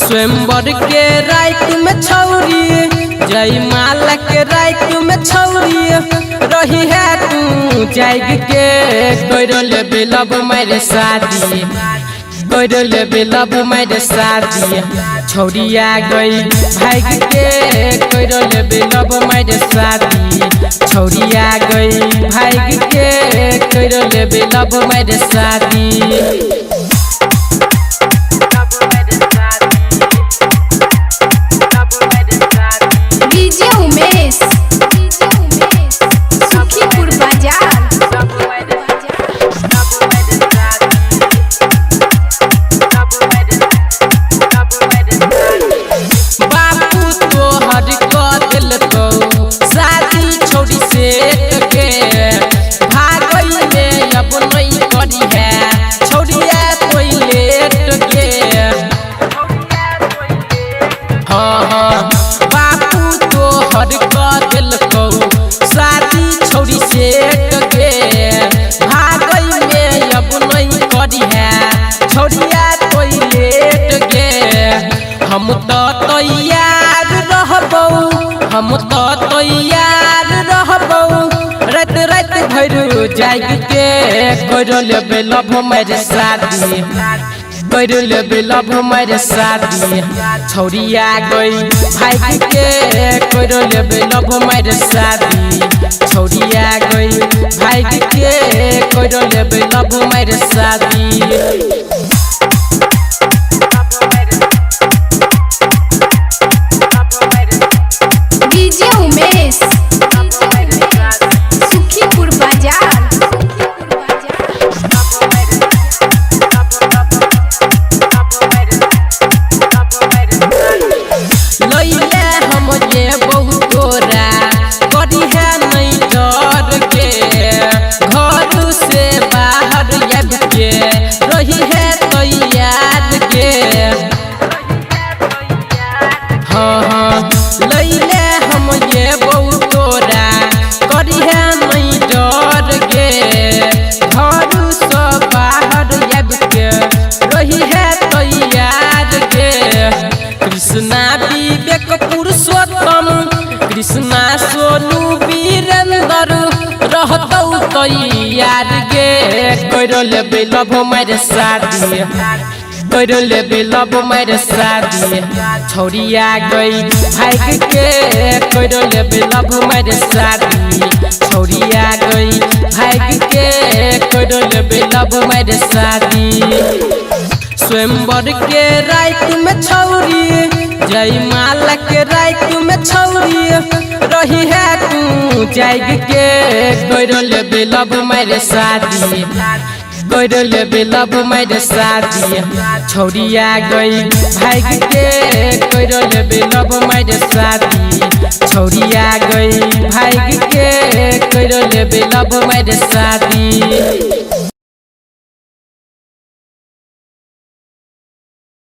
स्वयंवर के रात में छौरी जयमाला के रात में छौरी रही है तू जाग के कोइरल बेलब मेरे शादी कोइरल बेलब मेरे शादी छौरिया गई भाग के कोइरल बेलब मेरे शादी छौरिया गई भाग के कोइरल बेलब मेरे शादी। सुखीपुर बाजार बापू तो हर दिल तो शादी छोड़ी से के भागले अब नहीं करी है छोड़िया कोई लेट के। हाँ हाँ बापू तो हर दिल तो शादी छोड़ी से के भागले अब नहीं करी है छोड़िया कोई लेट के। हम तो तैयार रहबो हम तो तैयार रहबो रात रात भर जाग के कोइरल बेलब मेरे शादी कोइरल बेलब मेरे शादी छौरिया गई भाग के कोइरल बेलब मेरे शादी छौरिया गई भाग के कोइरल बेलब मेरे शादी। सुखीपुर बाजार लैले हम ये बहुत तोरा करी है नहीं डर के घर से बाहर अब के रही है तैयार के। हाँ हाँ लैले हम ये बहुत तोरा करी है नहीं डर के घर से बाहर अब के रही है तैयार के। कृष्णा विवेक पुरुषोत्तम कृष्णा सोनू वीरेंद्र रहतौ तैयार गे कोइरल बेलब मेरे शादी कोइरल बेलब मेरे शादी छौरिया गई भाग के कोइरल बेलब मेरे शादी छौरिया गई भाग के कोइरल बेलब मेरे शादी। स्वयंवर के रात में छौरी जयमाला के रात में छौरी रही है तू जाग के कोइरल बेलब मेरे शादी कोइरल बेलब मेरे शादी छौरिया गई भाग के कोइरल बेलब मेरे शादी छौरिया गई भाग के कोइरल बेलब मेरे शादी।